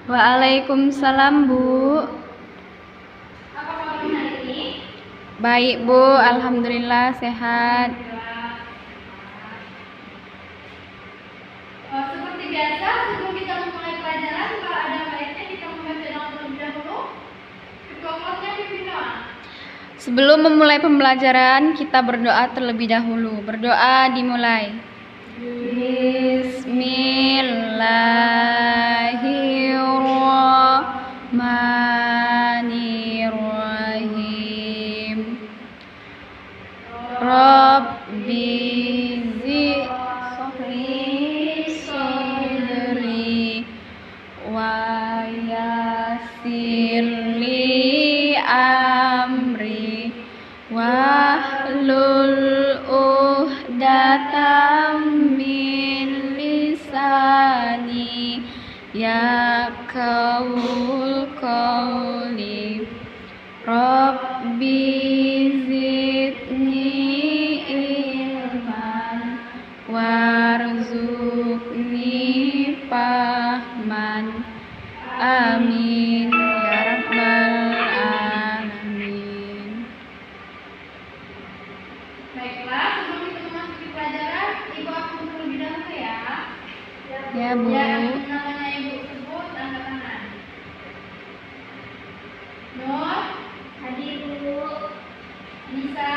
Waalaikumsalam, Bu. Apa kabarnya hari ini? Baik, Bu. Alhamdulillah sehat. Seperti biasa, sebelum kita memulai pelajaran, kalau ada baiknya kita membaca doa terlebih dahulu. Kedua kelasnya pimpin doa. Sebelum memulai pembelajaran, kita berdoa terlebih dahulu. Berdoa dimulai. Bismillahirrahmanirrahim. Rabbi sodri wa yassirli amri wahlul uqdatam min lisani yafqahul qawli. Rabbi zidni ilman warzuqni fahman. Amin ya rabbal alamin. Baiklah, sebelum kita memasuki pelajaran, Ibu akan terlebih dahulu ya. Ya, Bu. Yang namanya Ibu sebut angkat tangan. Nur, hadir Bu. Nisa,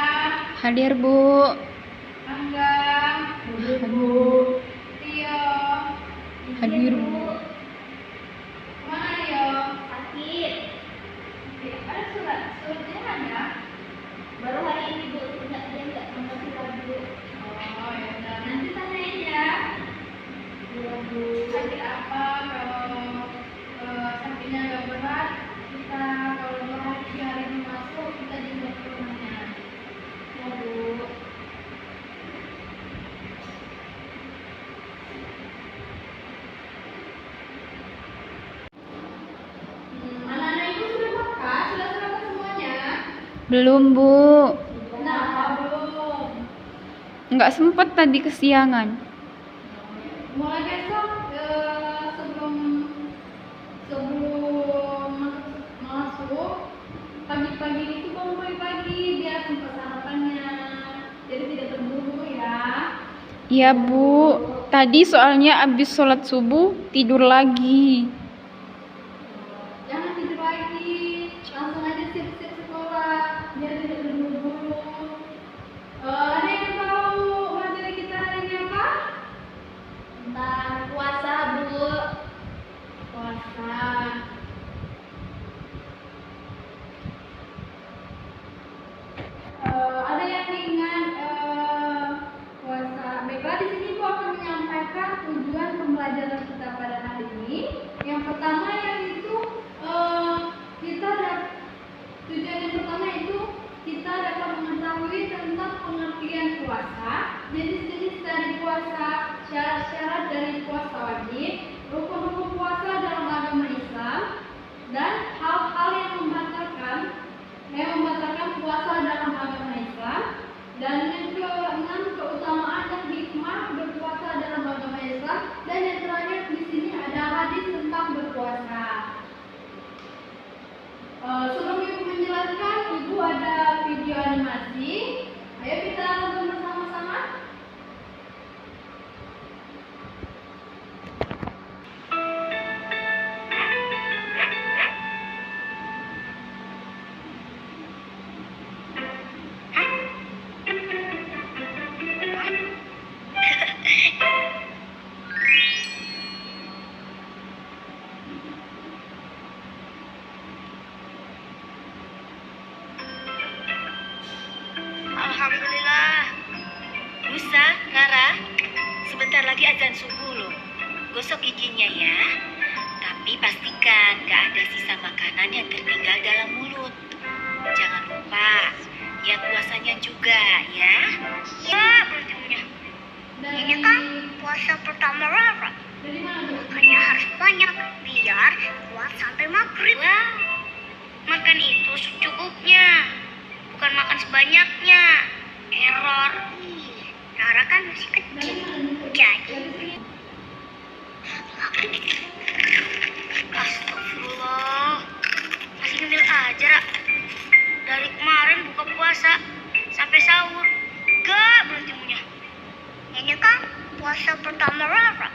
Hadir, Bu. Angga, Hadir, Bu. Rio, Hadir, Bu. mana Rio? Sakit. Ada suratnya ada? Baru hari ini Bu, dia nggak mengerti lagi. Oh ya udah, nanti tanyain ya. Iya Bu. Sakit apa? Kalau sakitnya nggak berat, kita kalau 2 hari 3 hari ini masuk, kita dibawa ke rumahnya. Ya Bu. Anak-anak Ibu sudah makan? Sudah sarapan semuanya? Belum, Bu. Kenapa belum? Nggak sempet tadi kesiangan. Mulai besok sebelum masuk pagi-pagi itu bangun pagi-pagi biar sempat sarapannya, jadi tidak terburu ya. Iya, Bu. Tadi soalnya abis sholat subuh tidur lagi. Jangan tidur lagi, langsung aja siap-siap sekolah biar tidak terburu-buru. Ada yang tahu materi kita hari ini apa? Tentang puasa Bu. Puasa. Ada yang ingat puasa? Baiklah, di sini Bu akan menyampaikan tujuan pembelajaran kita pada hari ini. Yang pertama yaitu tujuan yang pertama itu kita dapat mengetahui tentang pengertian puasa, jenis-jenis dari puasa, syarat-syarat dari puasa wajib, rukun-rukun puasa dalam agama Islam, dan hal-hal yang membatalkan puasa dalam agama Islam. Dan yang keenam, keutamaan dan hikmah berpuasa dalam agama Islam. Dan yang terakhir di sini ada hadis tentang berpuasa. Sebelum Ibu menjelaskan, Ibu ada video animasi. Ayo kita nonton bersama-sama. Alhamdulillah. Musa, Rara, sebentar lagi azan subuh loh. Gosok giginya ya. Tapi pastikan gak ada sisa makanan yang tertinggal dalam mulut. Jangan lupa, lihat puasanya juga ya. Ya, berarti ini kan puasa pertama Rara. Makanya harus banyak biar kuat sampai maghrib. Wow, makan itu secukupnya, bukan makan sebanyaknya. Error. Rara kan masih kecil, jadi puasa pertama Rara.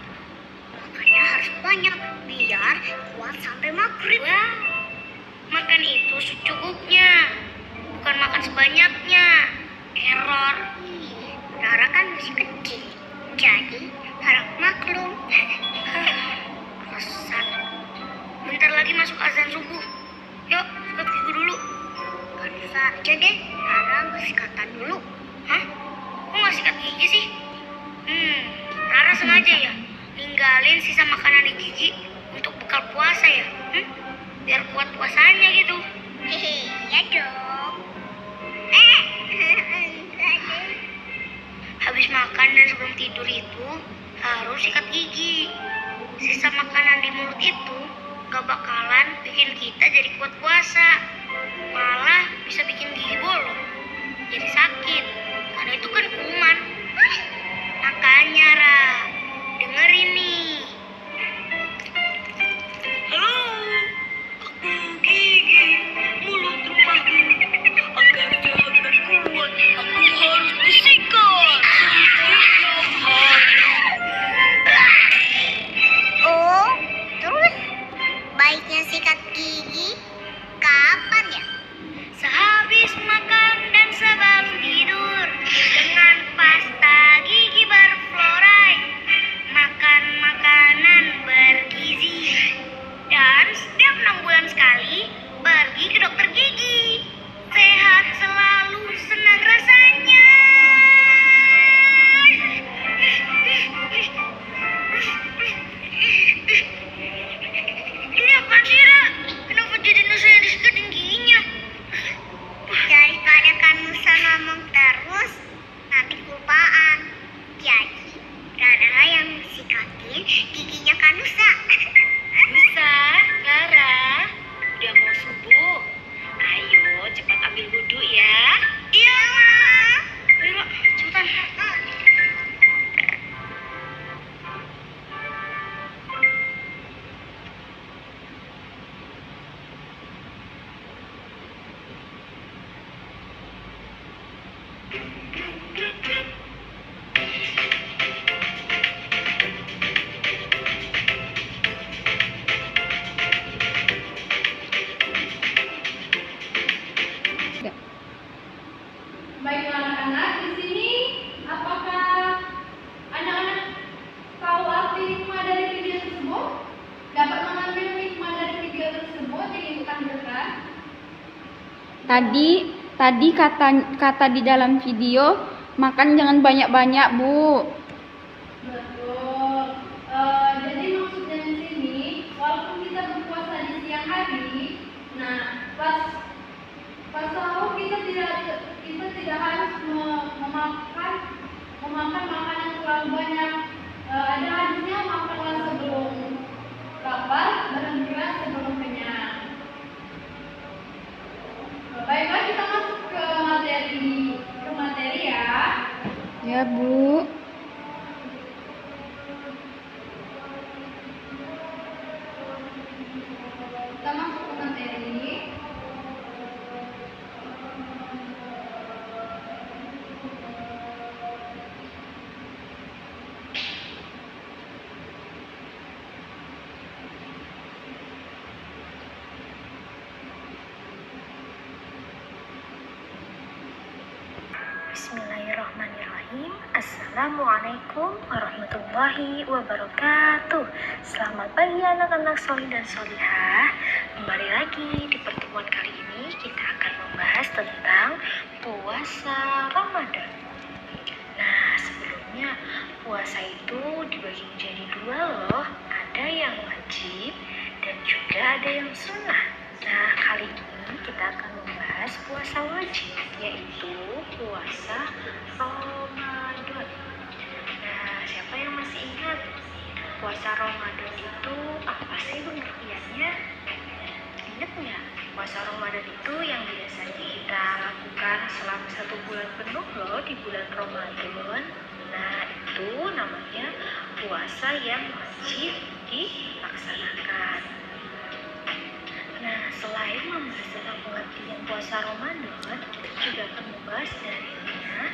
Makanya harus banyak biar kuat sampai maghrib. Wah, makan itu secukupnya, bukan makan sebanyaknya. Error. Rara kan masih kecil, jadi harap maklum. Alasan. Bentar lagi masuk azan subuh. Yuk, sikat gigi dulu. Kan bisa aja deh, Rara nggak sikatan dulu. Hah? Kok nggak sikat gigi sih? Rara sengaja ya ninggalin sisa makanan di gigi untuk bekal puasa ya? Biar kuat puasanya gitu. Hehe, ya dong. Habis makan dan sebelum tidur itu harus sikat gigi. Sisa makanan di mulut itu gak bakalan bikin kita jadi kuat puasa. Malah bisa bikin gigi bolong, jadi sakit. Karena itu kan kuman. Makanya Ra, dengerin nih. Halo, aku Gigi, mulut rumahku. Agar sehat dan kuat, aku harus disikat setiap hari. Oh, terus baiknya sikat gigi kapan ya? Sehabis makan dan sebelum tidur dengan pasta gigi berfluoride. Makan makanan bergizi. Dan setiap 6 bulan sekali pergi ke dokter gigi. Sehat selalu, senang rasanya. Ini apaan sih, Ra? Kenapa jadi Nusa yang disikatin giginya? Daripada Kanusa ngomong terus, nanti kelupaan. Jadi, Rara yang sikatin giginya Kanusa. Nusa, Rara, udah mau subuh. Ayo cepat ambil wudhu ya. Iya, Ma. Ayo, Ra, cepetan. Baiklah anak-anak, di sini apakah anak-anak tahu arti hikmah dari video tersebut? Dapat mengambil hikmah dari video tersebut jadi bukan berat. Tadi kata di dalam video, makan jangan banyak-banyak, Bu. Betul. Jadi maksudnya di sini, walaupun kita berpuasa di siang hari, nah pas sahur kita tidak harus memakan makanan terlalu banyak. Ada hadisnya makanlah sebelum lapar, berhentilah sebelum kenyang. Baiklah kita masuk ke materi ya. Ya, Bu. Kita masuk ke materi. Bismillahirrahmanirrahim. Assalamualaikum warahmatullahi wabarakatuh. Selamat pagi anak-anak solih dan solihah. Kembali lagi di pertemuan kali ini kita akan membahas tentang puasa Ramadan. Nah, sebelumnya puasa itu dibagi menjadi dua loh. Ada yang wajib dan juga ada yang sunnah. Nah, kali ini kita akan membahas puasa wajib, yaitu puasa Ramadan. Nah, siapa yang masih ingat puasa Ramadan itu apa sih pengertiannya? Ingat nggak? Puasa Ramadan itu yang biasanya kita lakukan selama 1 bulan penuh loh di bulan Ramadan. Nah, itu namanya puasa yang wajib dilaksanakan. Nah, selain membahas tentang pengertian puasa Ramadan, kita juga akan membahas darinya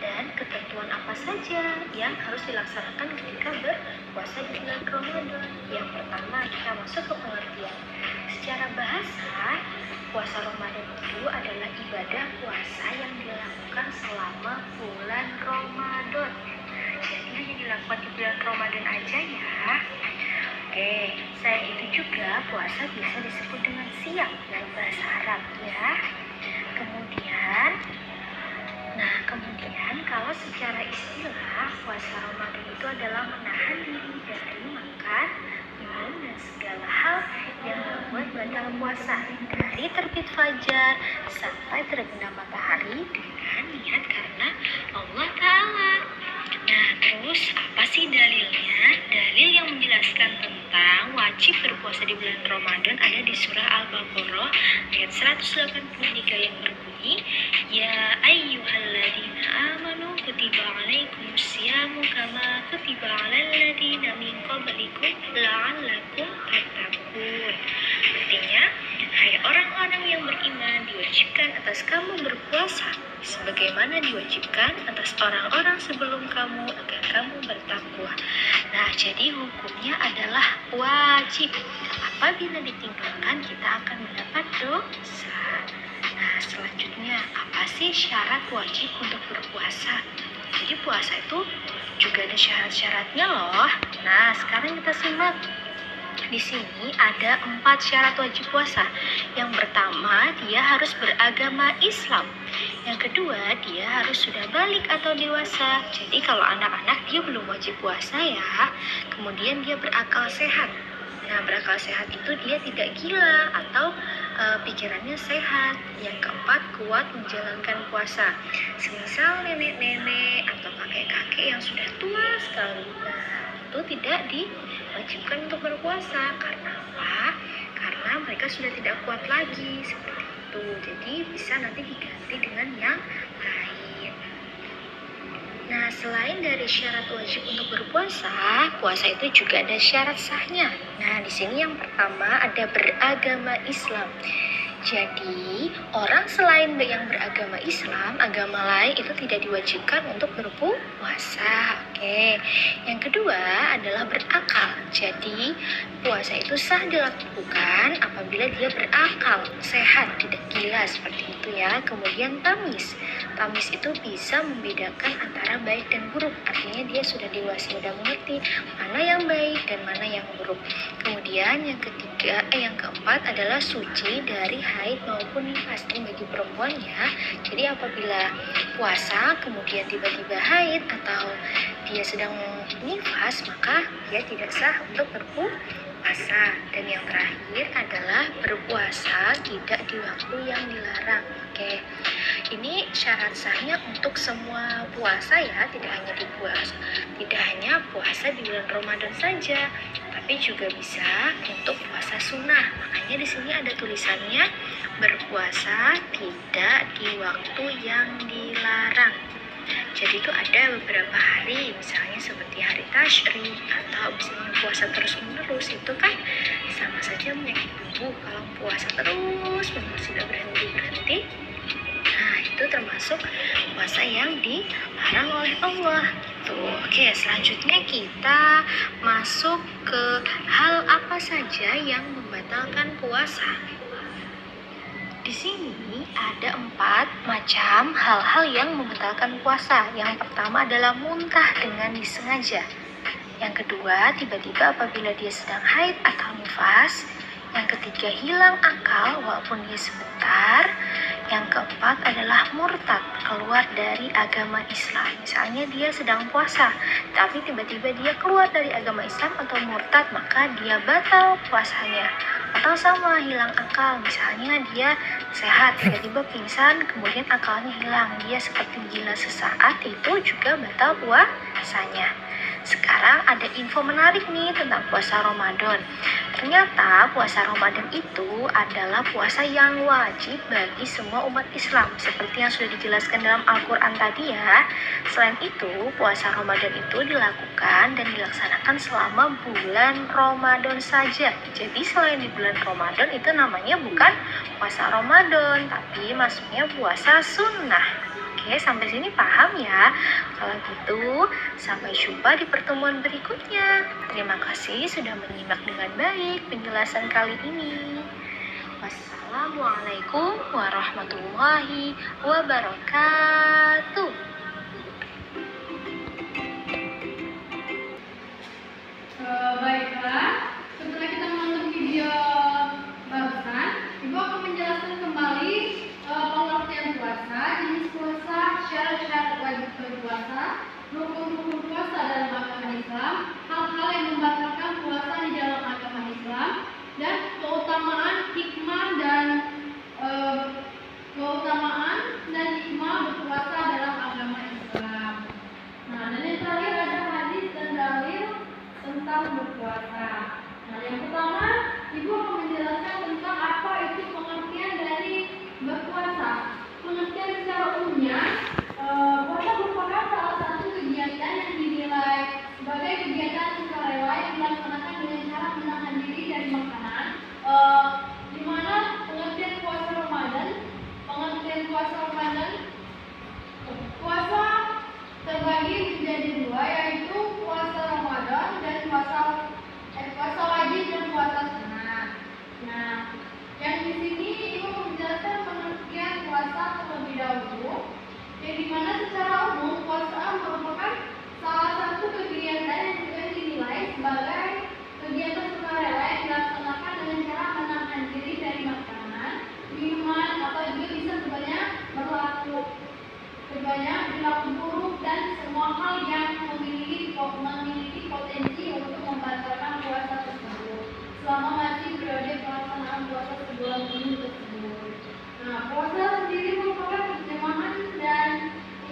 dan ketentuan apa saja yang harus dilaksanakan ketika berpuasa di bulan Ramadan. Yang pertama, kita masuk ke pengertian. Secara bahasa, puasa Ramadan itu adalah ibadah puasa yang dilakukan selama bulan Ramadan. Jadi hanya dilakukan di bulan Ramadan aja ya. Oke, selain itu juga puasa bisa disebut dengan siam dalam bahasa Arab ya. Kemudian kalau secara istilah puasa Ramadan itu adalah menahan diri dari makan, minum dan segala hal yang membuat batal puasa dari terbit fajar sampai terbenam matahari dengan niat karena Allah Ta'ala. Nah, terus apa sih dalilnya? Dalil yang menjelaskan tentang wajib berpuasa di bulan Ramadan ada di surah Al-Baqarah ayat 183 yang berbunyi, Ya ayyuhalladzina amanu kutiba alaikumusyamu kama kutiba alal ladzina min qablikum la'allakum tattaqun. Artinya, hai orang-orang yang beriman, diwajibkan atas kamu berpuasa sebagaimana diwajibkan atas orang-orang sebelum kamu agar kamu bertakwa. Nah, jadi hukumnya adalah wajib. Apabila ditinggalkan, kita akan mendapat dosa. Nah, selanjutnya, apa sih syarat wajib untuk berpuasa? Jadi puasa itu juga ada syarat-syaratnya loh. Nah, sekarang kita simak. Di sini ada 4 syarat wajib puasa. Yang pertama, dia harus beragama Islam. Yang kedua, dia harus sudah balik atau dewasa. Jadi kalau anak-anak dia belum wajib puasa ya. Kemudian dia berakal sehat. Nah, berakal sehat itu dia tidak gila atau pikirannya sehat. Yang keempat, kuat menjalankan puasa. Semisal nenek-nenek atau kakek-kakek yang sudah tua sekali. Nah, itu tidak diwajibkan untuk berpuasa. Karena apa? Karena mereka sudah tidak kuat lagi seperti itu. Jadi bisa nanti diganti dengan yang lain. Nah, selain dari syarat wajib untuk berpuasa, puasa itu juga ada syarat sahnya. Nah, di sini yang pertama ada beragama Islam. Jadi, orang selain yang beragama Islam, agama lain itu tidak diwajibkan untuk berpuasa. Oke. Yang kedua adalah berakal. Jadi, puasa itu sah dilakukan apabila dia berakal, sehat, tidak gila seperti itu ya. Kemudian tamis. Tamis itu bisa membedakan antara baik dan buruk. Artinya dia sudah dewasa, sudah mengerti mana yang baik dan mana yang buruk. Kemudian yang keempat adalah suci dari haid maupun nifas. Ini bagi perempuan ya. Jadi apabila puasa kemudian tiba-tiba haid atau dia sedang nifas, maka dia tidak sah untuk berpuasa. Dan yang terakhir adalah berpuasa tidak di waktu yang dilarang. Oke. Ini syarat sahnya untuk semua puasa ya, tidak hanya puasa di bulan Ramadan saja, tapi juga bisa untuk puasa sunnah. Makanya di sini ada tulisannya berpuasa tidak di waktu yang dilarang. Jadi itu ada beberapa hari, misalnya seperti hari tasyrik atau misalnya puasa terus-menerus, itu kan sama saja menyakiti tubuh. Kalau puasa terus menerus tidak berhenti, nah itu termasuk puasa yang dilarang oleh Allah. Oke, selanjutnya kita masuk ke hal apa saja yang membatalkan puasa. Di sini ada 4 macam hal-hal yang membatalkan puasa. Yang pertama adalah muntah dengan disengaja. Yang kedua, tiba-tiba apabila dia sedang haid atau nifas. Yang ketiga, hilang akal walaupun dia sebentar. Yang keempat adalah murtad, keluar dari agama Islam. Misalnya dia sedang puasa, tapi tiba-tiba dia keluar dari agama Islam atau murtad, maka dia batal puasanya. Atau sama, hilang akal. Misalnya dia sehat, tiba-tiba pingsan, kemudian akalnya hilang. Dia seperti gila sesaat, itu juga batal puasanya. Sekarang ada info menarik nih tentang puasa Ramadan. Ternyata puasa Ramadan itu adalah puasa yang wajib bagi semua umat Islam, seperti yang sudah dijelaskan dalam Al-Quran tadi ya. Selain itu, puasa Ramadan itu dilakukan dan dilaksanakan selama bulan Ramadan saja. Jadi selain di bulan Ramadan itu namanya bukan puasa Ramadan, tapi maksudnya puasa sunnah. Oke, sampai sini paham ya? Kalau gitu, sampai jumpa di pertemuan berikutnya. Terima kasih sudah menyimak dengan baik penjelasan kali ini. Wassalamualaikum warahmatullahi wabarakatuh. Baiklah, setelah kita menonton video barusan, Ibu akan menjelaskan kembali pengertian puasa, jenis puasa, syarat-syarat wajib berpuasa, rukun-rukun puasa dalam agama Islam, hal-hal yang membatalkan puasa di dalam agama Islam, dan keutamaan hikmah dan hikmah berpuasa dalam agama Islam. Nah, dan yang terakhir ada hadis dan dalil tentang berpuasa. Nah, yang pertama, Ibu akan menjelaskan tentang apa itu pengertian dari berpuasa. Pengertian secara umumnya, puasa merupakan salah satu kegiatan yang dinilai sebagai kegiatan sukarela yang dilaksanakan dengan cara menahan diri dari makanan. Di mana pengertian puasa Ramadan puasa terbagi menjadi dua, yaitu puasa Ramadan dan puasa wajib dan puasa sunat. Nah, yang di sini Ibu menjelaskan pengertian puasa terlebih dahulu, yang dimana secara umum puasa merupakan salah satu kegiatan yang juga dinilai sebagai kegiatan sukarela yang dilaksanakan dengan cara menahan diri dari makanan, minuman, atau juga bisa sebanyak berlaku buruk dan semua hal yang memiliki potensi untuk membatalkan puasa tersebut selama masih periode pelaksanaan puasa sebulan penuh tersebut. Nah, puasa sendiri merupakan terjemahan dan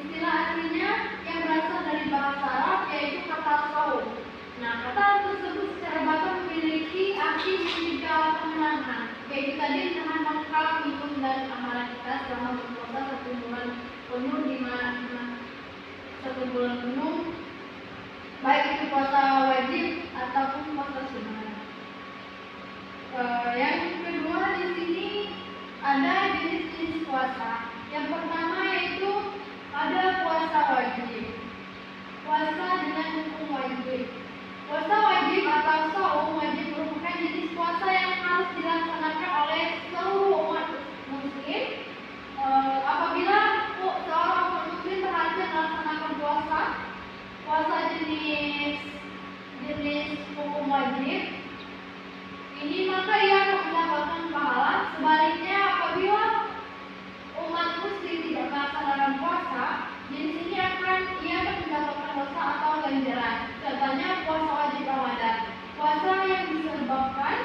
istilah aslinya yang berasal dari bahasa Arab, yaitu kata shaum. Nah, kata tersebut secara bahasa memiliki arti mencegah atau menahan, yaitu tadi menahan mangkal, minum, dan amalan kita selama berpuasa satu bulan penuh, baik itu puasa wajib ataupun puasa sunat. Yang kedua di sini ada jenis-jenis puasa. Yang pertama yaitu ada puasa wajib. Puasa dengan hukum wajib. Puasa wajib atau shaum wajib merupakan jenis puasa yang harus dilaksanakan oleh seluruh umat muslim. Apabila seorang umat muslim berhasil melaksanakan puasa jenis hukum wajib ini, maka ia akan mendapatkan pahala. Sebaliknya, apabila umat muslim tidak melaksanakan puasa jenis ini, ia akan mendapatkan dosa atau ganjaran. Contohnya puasa wajib Ramadan, puasa yang disebabkan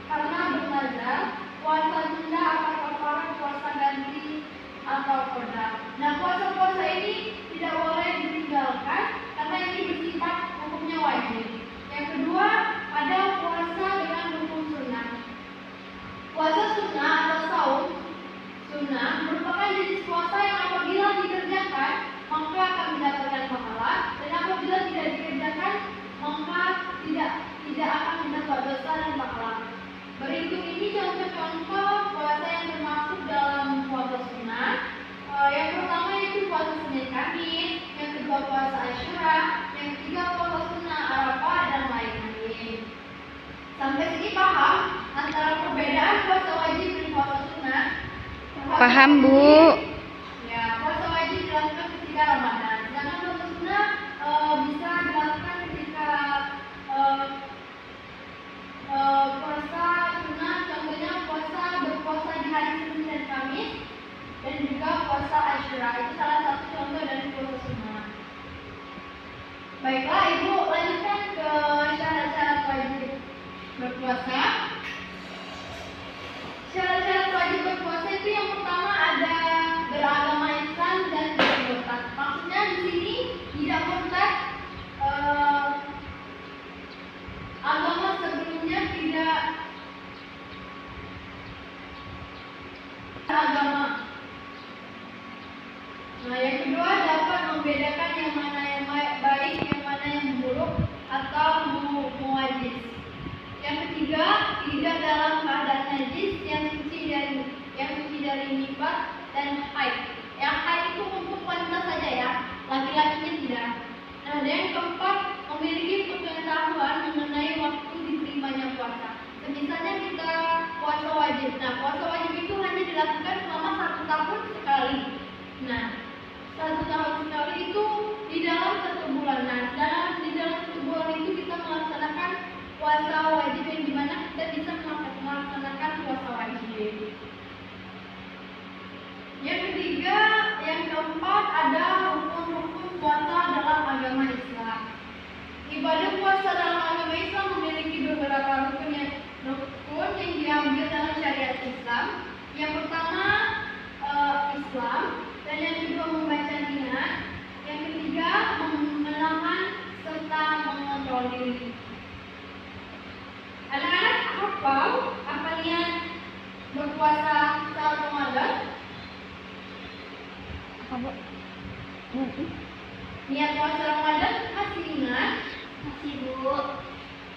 karena bernazar, puasa tunda atau kafarat, puasa ganti atau qada. Nah, puasa-puasa ini tidak boleh ditinggalkan karena ini bersifat hukumnya wajib. Yang kedua, ada puasa dengan hukum sunnah. Puasa sunnah atau shaum sunnah merupakan jenis puasa yang apabila dikerjakan maka akan mendapatkan pahala, dan apabila tidak dikerjakan maka tidak akan mendapat dosa dan pahala. Berikut ini contoh-contoh puasa yang termasuk dalam puasa sunnah. Yang pertama yaitu puasa Senin Kamis, yang kedua puasa Asyura, yang ketiga puasa sunnah Arafah, dan lain-lain. Sampai sini paham antara perbedaan puasa wajib dan puasa sunnah? Paham, Bu. Ya, puasa wajib dilakukan ketika Ramadan, sedangkan puasa sunnah bisa dilakukan ketika puasa sunnah, contohnya berpuasa di hari Senin dan Kamis, dan juga puasa Asyura. Itu salah satu contoh dari puasa sunnah. Baiklah, Ibu lanjutkan ke syarat-syarat wajib berpuasa. Syarat-syarat wajib berpuasa itu yang pertama ada beragama Islam dan tidak murtad. Maksudnya di sini tidak murtad, agama sebelumnya tidak agama. Nah, yang kedua dapat membedakan yang mana yang baik, yang mana yang buruk atau muwajib. Yang ketiga, tidak dalam keadaan najis, yang suci dari nifas dan haid. Yang haid itu untuk wanita puasa wajib yang dimana kita bisa melaksanakan puasa wajib. Yang ketiga, yang keempat ada rukun-rukun puasa dalam agama Islam. Ibadah puasa dalam agama Islam memiliki beberapa rukun yang diambil dalam syariat Islam. Yang pertama Islam, dan yang kedua membaca niat, yang ketiga menahan serta mengontrol diri. Anak-anak hafal apa niat berpuasa saat Ramadan? Apa? Niat puasa Ramadan masih ingat? Masih, Bu.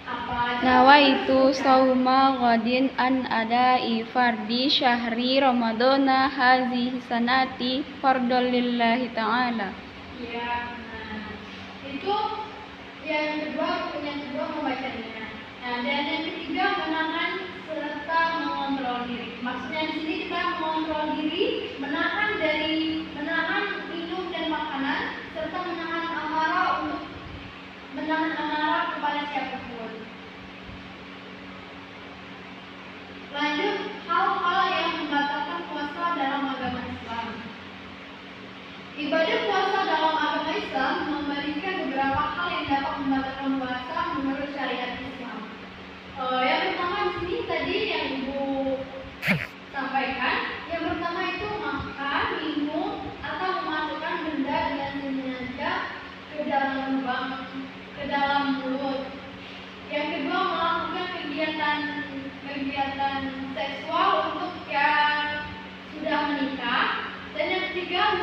Apa aja? Nawaitu sauma ghadin an adai fardi syahri ramadana hazihi sanati fardol lillahi ta'ala. Ya, nah, itu yang kedua membaca niat. Nah, dan yang ketiga menahan serta mengontrol diri. Maksudnya di sini kita mengontrol diri, menahan minum dan makanan, serta menahan amarah kepada siapapun. Lanjut, hal-hal yang membatalkan puasa dalam agama Islam. Ibadah puasa dalam agama Islam memberikan beberapa hal yang dapat membatalkan puasa menurut syariat Islam. Yang pertama di sini tadi yang Ibu sampaikan, yang pertama itu makan, minum, atau memasukkan benda dengan sengaja ke dalam mulut. Yang kedua melakukan kegiatan seksual untuk yang sudah menikah. Dan yang ketiga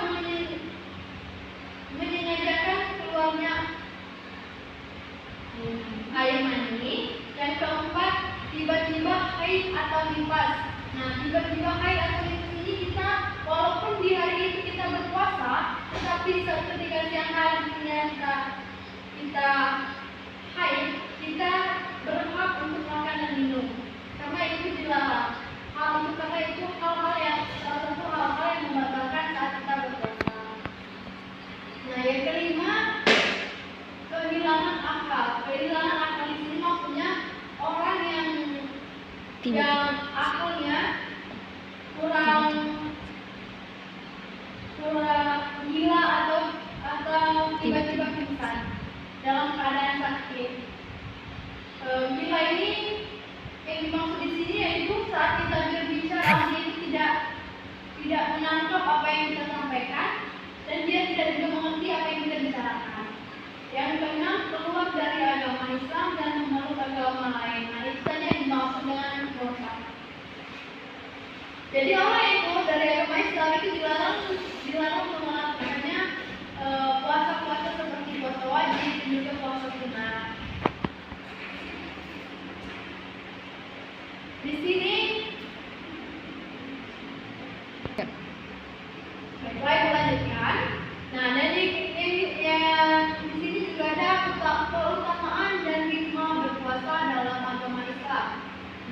menyengajakan keluarnya air mani. Yang keempat tiba-tiba haid atau nifas. Nah, tiba-tiba haid atau nifas ini kita walaupun di hari itu kita berpuasa, tetapi ketika siang harinya kita haid, kita berhak untuk makan dan minum. Karena itu dilarang. Karena itu hal-hal yang membatalkan saat kita berpuasa. Nah, yang kelima, kehilangan akal. Kehilangan akal di sini maksudnya orang yang akalnya kurang gila atau tiba-tiba pingsan dalam keadaan sakit. Gila ini yang dimaksud di sini yaitu saat kita berbicara dia itu tidak menangkap apa yang kita sampaikan dan dia tidak juga mengerti apa yang kita bicarakan. Yang keenam, keluar dari agama Islam dan memeluk agama lain. Nah, itu saja yang dimaksud dengan dosa. Jadi orang yang keluar dari agama Islam itu dilarang untuk melakukannya puasa-puasa seperti puasa wajib dan juga puasa sunat. Di sini baik melanjutkan. Nah, dari yang di sini juga ada keutamaan dan hikmah berpuasa dalam agama Islam.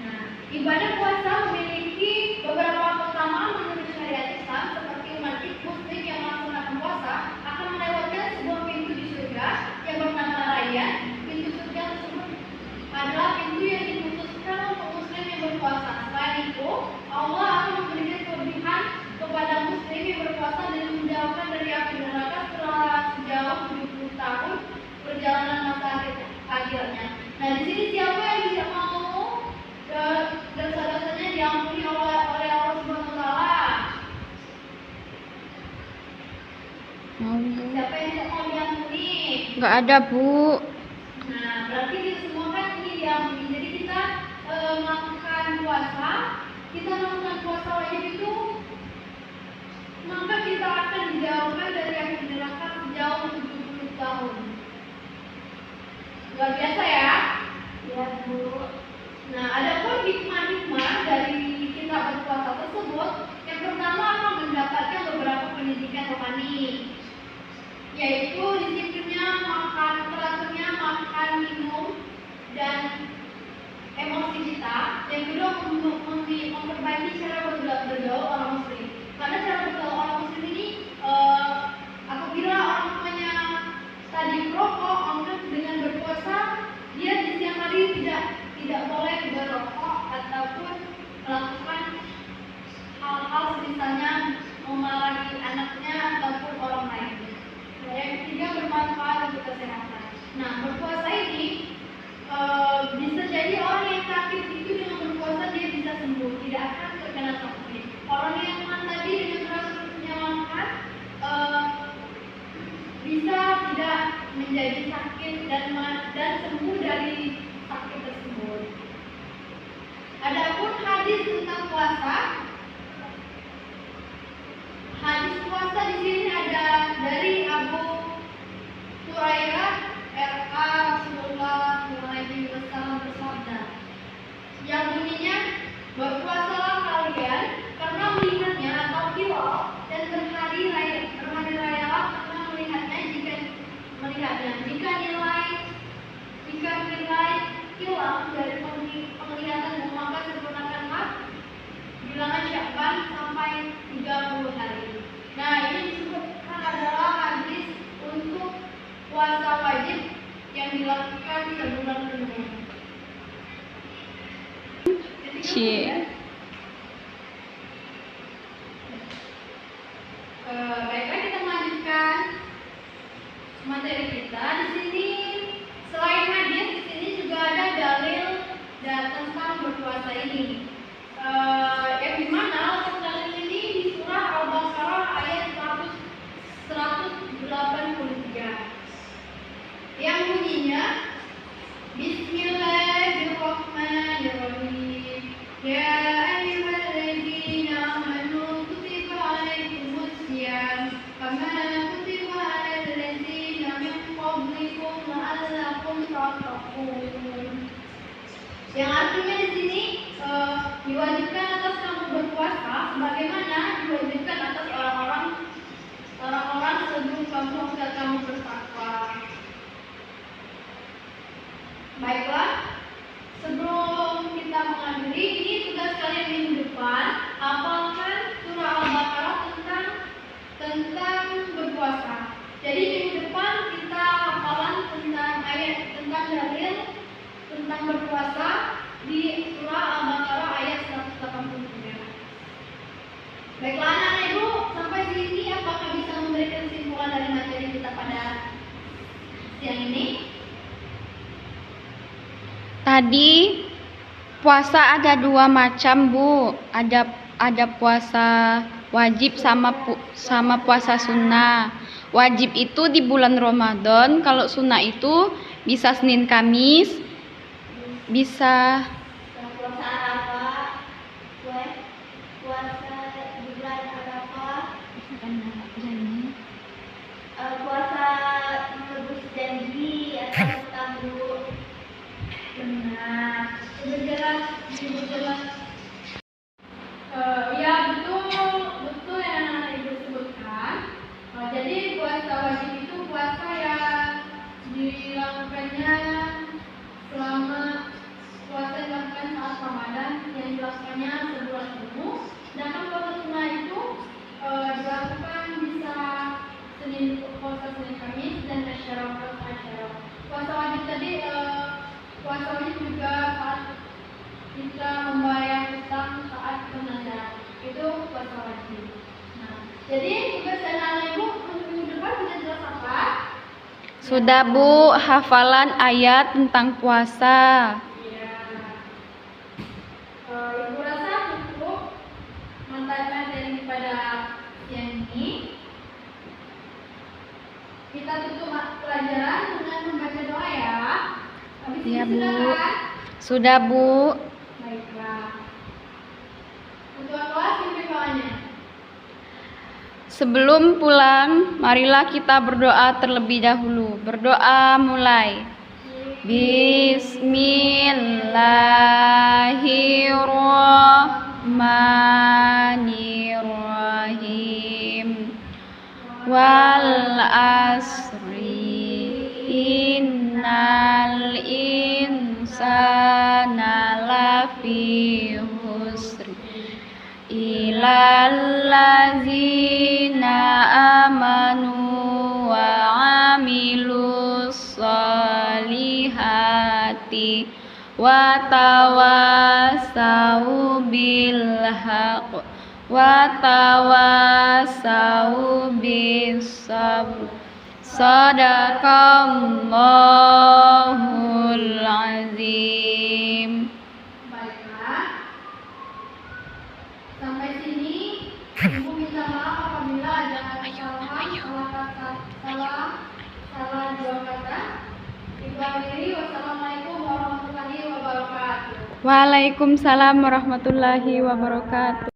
Nah, ibadah puasa memiliki beberapa keutamaan menurut syariat Islam, seperti umat muslim yang melaksanakan puasa akan melewatkan sebuah pintu di surga yang bernama Rayyan. Pintu surga tersebut adalah pintu yang dikhususkan untuk muslim yang berpuasa. Selain itu, Allah akan memberikan kelebihan kepada muslim yang berpuasa dan menjauhkan dari api neraka setelah sejauh 70 tahun perjalanan masa akhirnya. Nah, di sini siapa yang tidak mau dosa-dosanya diampuni oleh Allah Subhanahu wa taala? Siapa yang tidak mau diampuni? Enggak ada, Bu. Nah, berarti kita semua kan ini diampuni. Jadi kita melakukan puasa, kita melakukan puasa wajib itu, maka kita akan dijauhkan dari api neraka sejauh 70 tahun. Luar biasa ya? Ya, Bu. Nah, ada pun hikmah-hikmah dari kita berpuasa tersebut. Yang pertama akan mendapatkan beberapa pendidikan rohani, yaitu disiplinnya teraturnya makan, minum, dan emosi kita. Yang kedua, memperbaiki cara bergaul orang muslim. Karena cara bergaul orang muslim ini apabila orang tuanya tadi merokok, maka dengan berpuasa dia di siang hari tidak Nah, berpuasa ini bisa jadi orang yang sakit itu dengan berpuasa dia bisa sembuh, tidak akan terkena sakit. Orang yang tadi dengan rasanya makan bisa tidak menjadi sakit dan sembuh dari sakit tersebut. Adapun hadis tentang puasa, hadis puasa di sini ada dari Abu Hurairah RA Rasulullah SAW bersabda, yang bunyinya, berpuasalah kalian karena melihatnya atau hilal, dan berhari rayalah karena melihatnya. Jika nilai hilang dari penglihatan, maka sempurnakanlah bilangan Sya'ban sampai 30 hari. Nah, ini disebutkan adalah hadis untuk puasa wajib yang dilakukan sebulan penuh. Cie. Baiklah, kita melanjutkan materi kita. Di sini selain hadis, di sini juga ada dalil tentang berpuasa ini. Yang dimana dalil ini di surah Al-Baqarah ayat 183 yang bunyinya, Bismillahirrahmanirrahim. Ya ayyuhalladzina amanu kutiba alaikumus syiyam kama kutiba alal ladzina min qablikum la'allakum tattaqun. Yang artinya di sini diwajibkan atas kamu berpuasa sebagaimana diwajibkan atas orang-orang sebelum kamu agar kamu bertakwa. Baiklah, sebelum kita mengakhiri, ini tugas kalian minggu depan, hafalkan surah Al-Baqarah tentang berpuasa. Jadi minggu depan kita hafalan tentang dalil tentang berpuasa di surah Al-Baqarah ayat 183. Baiklah anak-anak ibu, sampai sini apakah bisa memberikan kesimpulan dari materi kita pada siang ini? Tadi puasa ada 2 macam, Bu. Ada puasa wajib sama puasa sunnah. Wajib itu di bulan Ramadan, kalau sunnah itu bisa Senin Kamis, bisa Puasa Arafah, puasa di bulan Arafah, puasa menebus janji atau tamu. Benar, sudah jelas. Ya betul yang anak ibu sebutkan. Jadi puasa wajib itu puasa yang dilakukannya selama puasa dilakukan saat Ramadan, yang dilakukannya sebulan penuh. Sedangkan puasa sunnah itu dilakukan bisa puasa Senin Kamis dan Asyura. Puasa wajib tadi puasa wajib juga saat kita membayar hutang saat Ramadan, itu puasa wajib. Nah, jadi tugas anak-anak ibu untuk minggu depan sudah jelas apa? sudah, Bu, hafalan ayat tentang puasa. Ya. Ibu rasa cukup materi pada siang ini. Kita tutup pelajaran dengan membaca doa ya. Habis Ya, ini Bu. sudah kan? Sudah, Bu. Baiklah. Untuk kelas pimpin doanya. Sebelum pulang, marilah kita berdoa terlebih dahulu. Berdoa mulai. Bismillahirrahmanirrahim. Wal asri innal insana lafi husri ilal ladzina amanu wa amilus solihati wa tawasau bil haqq wa tawasau bis sabr. Sadaqallahul azim. Baiklah. Sampai sini, Ibu minta maaf apabila ada salah dua kata. Ibu akhiri, wassalamualaikum warahmatullahi wabarakatuh. Waalaikumsalam warahmatullahi wabarakatuh.